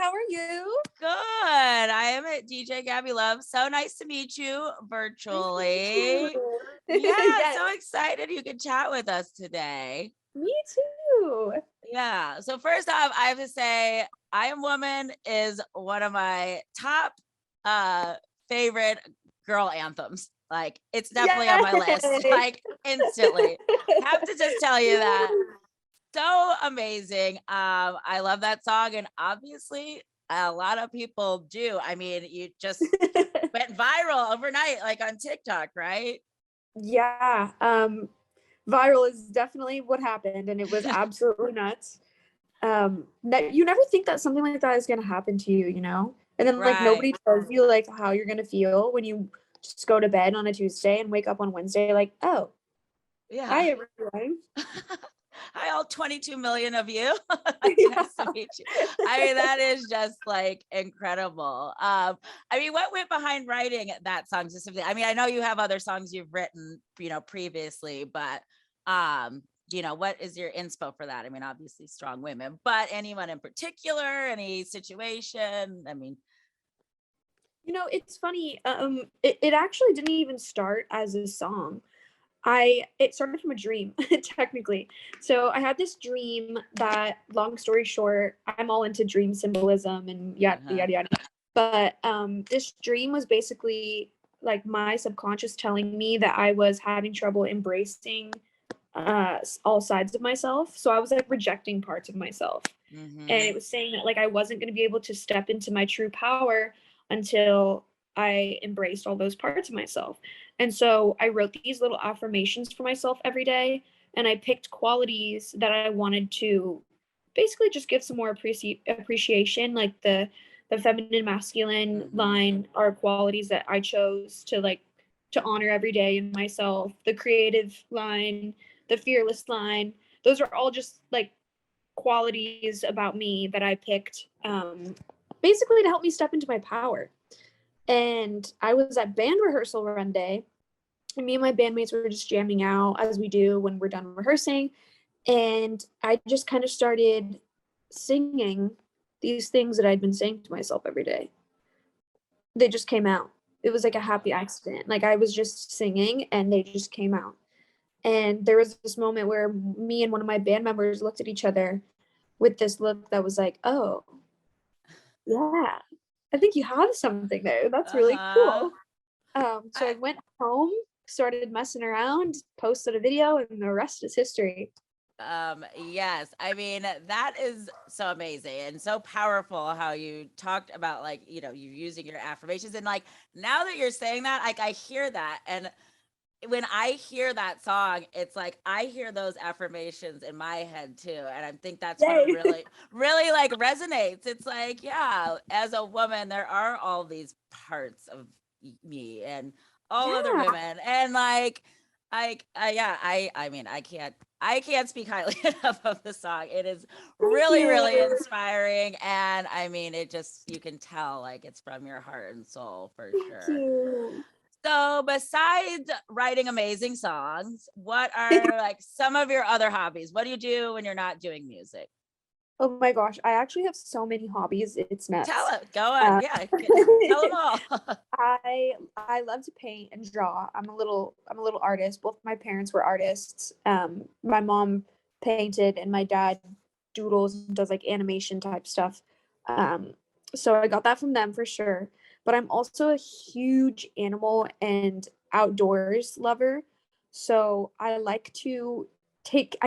How are you? Good. I am at DJ Gabby Love. So nice to meet you virtually. Yeah, Yes, so excited you could chat with us today. me too. Yeah. So first off, I have to say, I Am Woman is one of my top favorite girl anthems. Like it's definitely on my list. Yay. Like instantly. Have to just tell you that. So amazing. I love that song, and obviously a lot of people do. I mean, you just went viral overnight, like on TikTok, right? Yeah, viral is definitely what happened, and it was absolutely nuts. You never think that something like that is gonna happen to you, you know? And then like Right. nobody tells you like how you're gonna feel when you just go to bed on a Tuesday and wake up on Wednesday, like, oh, Yeah. hi everyone. Hi, all 22 million of you. Yeah. Nice to meet you. I mean, that is just like incredible. I mean, what went behind writing that song specifically? I mean, I know you have other songs you've written, previously, but what is your inspo for that? I mean, obviously strong women, but anyone in particular, any situation? I mean, It's funny. It actually didn't even start as a song. It started from a dream, technically. So I had this dream that, long story short, I'm all into dream symbolism and yada uh-huh. yada yada. But this dream was basically like my subconscious telling me that I was having trouble embracing all sides of myself. So I was like rejecting parts of myself. And Mm-hmm. it was saying that like I wasn't going to be able to step into my true power until I embraced all those parts of myself. And so I wrote these little affirmations for myself every day, and I picked qualities that I wanted to basically just give some more appreciation, like the feminine masculine Mm-hmm. line are qualities that I chose to honor every day in myself. The creative line, the fearless line, those are all just like qualities about me that I picked, basically to help me step into my power. And I was at band rehearsal one day, and me and my bandmates were just jamming out as we do when we're done rehearsing. And I just kind of started singing these things that I'd been saying to myself every day. They just came out. It was like a happy accident. Like I was just singing and they just came out. And there was this moment where me and one of my band members looked at each other with this look that was like, oh, yeah, I think you have something there. That's really Uh-huh. cool. So I went home, started messing around, posted a video, and the rest is history. Yes, I mean, that is so amazing and so powerful how you talked about like, you using your affirmations, and like now that you're saying that, like I hear that, and when I hear that song, it's like I hear those affirmations in my head too. And I think that's what Yay. really, really like resonates. It's like, yeah, as a woman, there are all these parts of me and all other Yeah. women. And like, yeah, I mean, I can't speak highly enough of the song. It is Thank really, really you. inspiring. And I mean, you can tell like it's from your heart and soul for Thank sure. you. So besides writing amazing songs, what are like some of your other hobbies? What do you do when you're not doing music? Oh my gosh, I actually have so many hobbies. It's Tell nuts. it. Go on. Uh, Yeah. Tell them all. I love to paint and draw. I'm a little artist. Both my parents were artists. My mom painted and my dad doodles and does like animation type stuff. Um, so I got that from them for sure. But I'm also a huge animal and outdoors lover. So I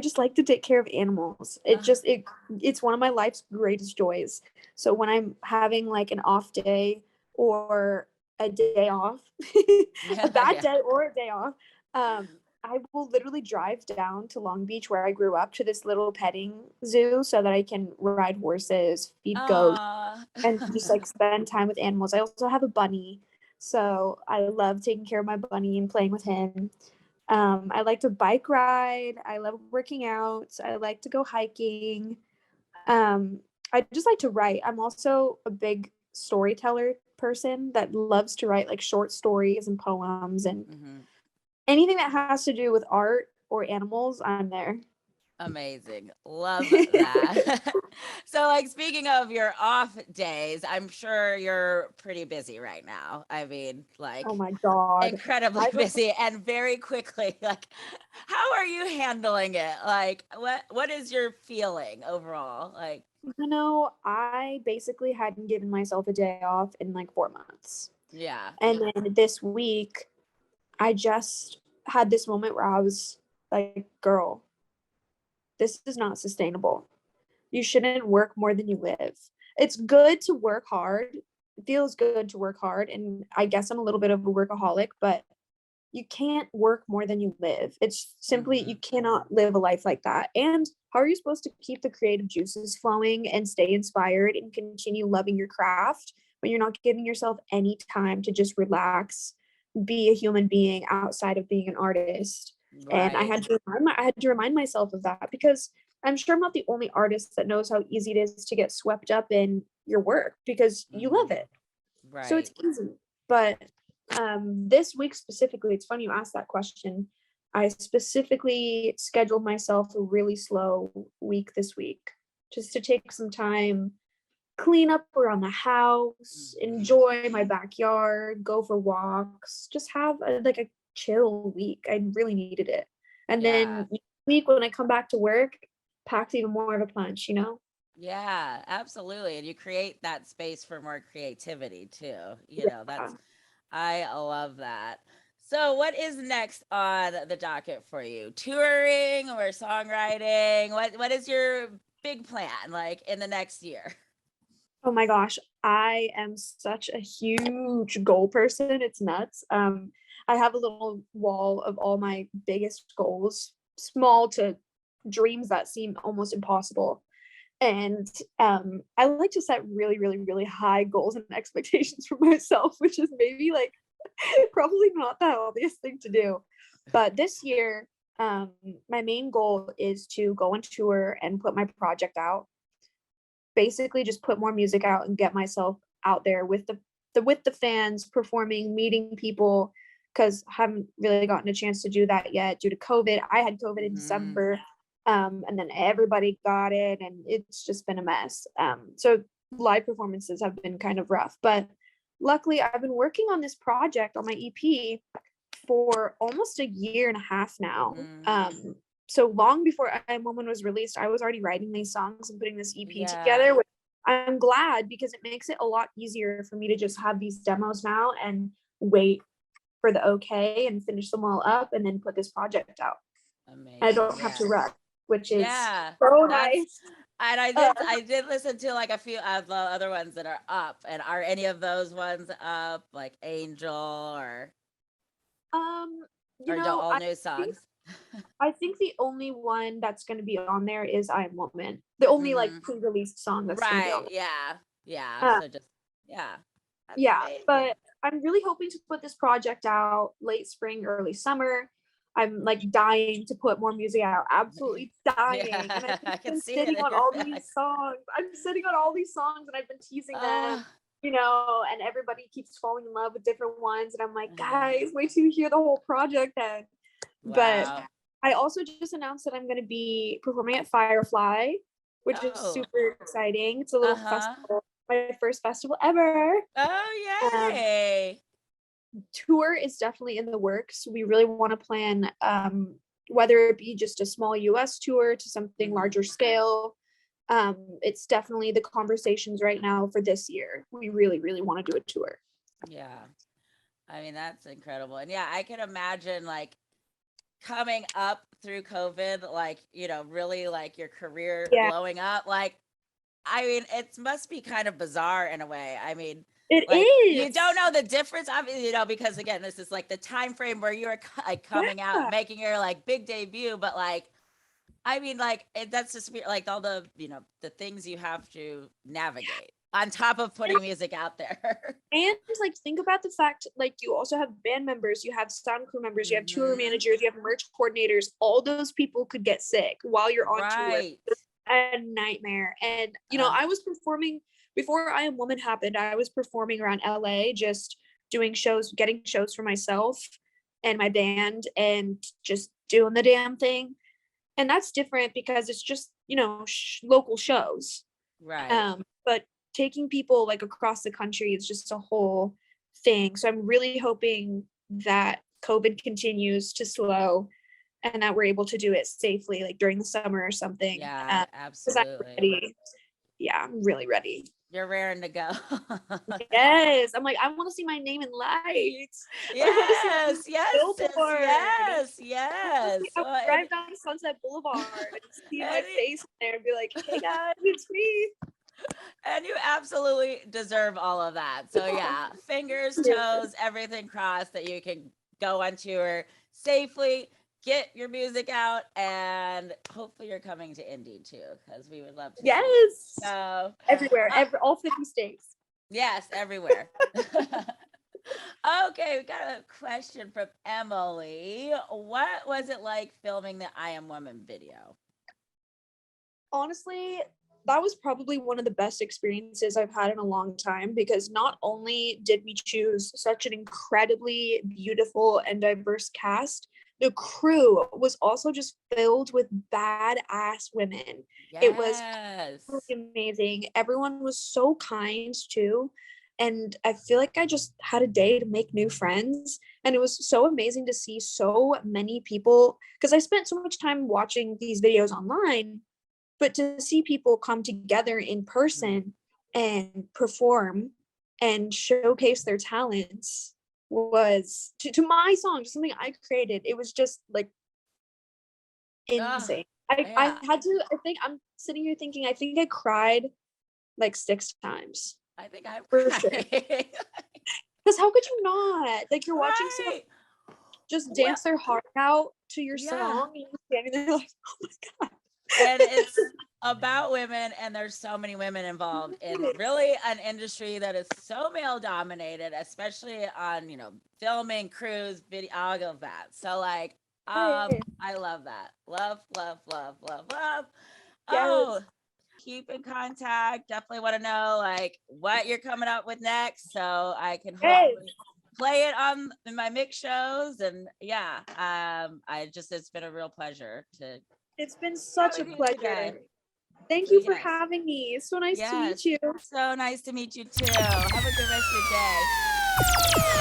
just like to take care of animals. It's one of my life's greatest joys. So when I'm having like an off day or a day off, a Yeah. bad Yeah. day or a day off, I will literally drive down to Long Beach where I grew up to this little petting zoo so that I can ride horses, feed goats, Aw. and just like spend time with animals. I also have a bunny, so I love taking care of my bunny and playing with him. I like to bike ride. I love working out. I like to go hiking. I just like to write. I'm also a big storyteller person that loves to write like short stories and poems and Mhm. anything that has to do with art or animals, I'm there. Amazing. Love that. So like speaking of your off days, I'm sure you're pretty busy right now. I mean, like Oh my God. incredibly I busy and very quickly. Like how are you handling it? Like what is your feeling overall? Like I basically hadn't given myself a day off in like 4 months. yeah. And then this week, I just had this moment where I was like, girl, this is not sustainable. You shouldn't work more than you live. It's good to work hard. It feels good to work hard. And I guess I'm a little bit of a workaholic, but you can't work more than you live. It's simply, you Mhm. cannot live a life like that. And how are you supposed to keep the creative juices flowing and stay inspired and continue loving your craft when you're not giving yourself any time to just relax, be a human being outside of being an artist? And Right. I had to remind myself of that, because I'm sure I'm not the only artist that knows how easy it is to get swept up in your work because you love Mhm. it. So it's Right. easy. But this week specifically, it's funny you asked that question. I specifically scheduled myself a really slow week this week, just to take some time, clean up around the house, Mhm. enjoy my backyard, go for walks, just have like a chill week. I really needed it. And Yeah. then week when I come back to work, packs even more of a punch, you know? Yeah, absolutely. And you create that space for more creativity too. Yeah. I love that. So, what is next on the docket for you? Touring or songwriting? What is your big plan like in the next year? Oh my gosh, I am such a huge goal person. It's nuts. I have a little wall of all my biggest goals, small to dreams that seem almost impossible. And I like to set really, really, really high goals and expectations for myself, which is maybe like probably not the healthiest thing to do. But this year, my main goal is to go on tour and put my project out, basically just put more music out and get myself out there with the fans, performing, meeting people, because I haven't really gotten a chance to do that yet due to COVID. I had COVID in Hmm. December, and then everybody got it, and it's just been a mess. So live performances have been kind of rough, but luckily I've been working on this project on my EP for almost a year and a half now. Hmm. So long before I Am Woman was released, I was already writing these songs and putting this EP Yeah. together, which I'm glad, because it makes it a lot easier for me to just have these demos now and wait for the okay and finish them all up and then put this project out. I Amazing. don't have Yeah. to rush, which is Yeah. so That's nice. and Uh, I did listen to like a few of the other ones that are up. And are any of those ones up, like Angel um, or all new think songs? I think the only one that's going to be on there is I Am Woman. The only like Hmm. pre-released song that's going to be Right. on Yeah. Yeah. there. So just yeah. That's Yeah, amazing. but I'm really hoping to put this project out late spring, early summer. I'm like dying to put more music out, absolutely dying. And I've Yeah, I can been see it sitting in on your all these face. songs. I'm sitting on all these songs and I've been teasing them, Oh, and everybody keeps falling in love with different ones. And I'm like, uh, guys, wait till you hear the whole project then. But wow. I also just announced that I'm going to be performing at Firefly, which is Oh, super exciting. It's a little uh-huh. festival, my first festival ever. Oh, Um, yay. Tour is definitely in the works. We really want to plan, whether it be just a small US tour to something Mhm. larger scale. It's definitely the conversations right now for this year. We really, really want to do a tour. Yeah. I mean, that's incredible. And yeah, I can imagine like coming up through COVID, like, really like your career Yeah, blowing up. Like, I mean, it must be kind of bizarre in a way. I mean, it like you don't is. know the difference, obviously, because again, this is like the time frame where you're like coming out, Yeah. making your like big debut, but like I mean, like that's just like all the the things you have to navigate on top of And, putting music out there. and like think about the fact, like, you also have band members, you have sound crew members, you have tour Hmm. managers, you have merch coordinators. All those people could get sick while you're on tour. Right. A nightmare. And Uh, I was performing before I Am Woman happened. I was performing around LA, just doing shows, getting shows for myself and my band, and just doing the damn thing. And that's different because it's just, local shows. Right. But taking people like across the country is just a whole thing. So I'm really hoping that COVID continues to slow and that we're able to do it safely, like during the summer or something. Yeah, 'Cause I'm absolutely. ready. Yeah, I'm really ready. You're raring to go. Yes, I'm like, I want to see my name in lights. I want to see my name Yes, on yes, a sis, billboard. yes, yes. I would Well, drive down Sunset Boulevard and see my and, face there and be like, "Hey guys, it's me." and you absolutely deserve all of that. So yeah, fingers, Yeah. toes, everything crossed that you can go on tour safely, get your music out, and hopefully you're coming to Indy too, because we would love to see you. Yes, So everywhere, all 50 states. yes, everywhere. Okay, we got a question from Emily. What was it like filming the I Am Woman video? Honestly, that was probably one of the best experiences I've had in a long time because not only did we choose such an incredibly beautiful and diverse cast, the crew was also just filled with badass women. It was Yes. really amazing. Everyone was so kind too. And I feel like I just had a day to make new friends. And it was so amazing to see so many people because I spent so much time watching these videos online, but to see people come together in Mm. person and perform and showcase their talents was to my song, something I created. It was just like Oh, insane. I yeah. had to, I think I'm sitting here thinking, I think I cried like 6 times I think I'm for sure. crying. Because how could you not? Like you're watching someone Right. just Well, dance their heart out to your yeah. song and you're standing there like, oh my And it's about women, and there's so many women involved in God. really an industry that is so male dominated, especially on, filming, crews, video, all of that. So like, Yes. I love that. Love, love, love, love, love. Yes. Oh, keep in contact. Definitely want to know like what you're coming up with next, so I can Yes. hopefully play it on in my mix shows. And yeah, it's been a real pleasure to It's been chat such a with you today. pleasure. Thank So you for yes, having me. It's so nice to meet yes, you. so nice to meet you too. Have a good rest of your day.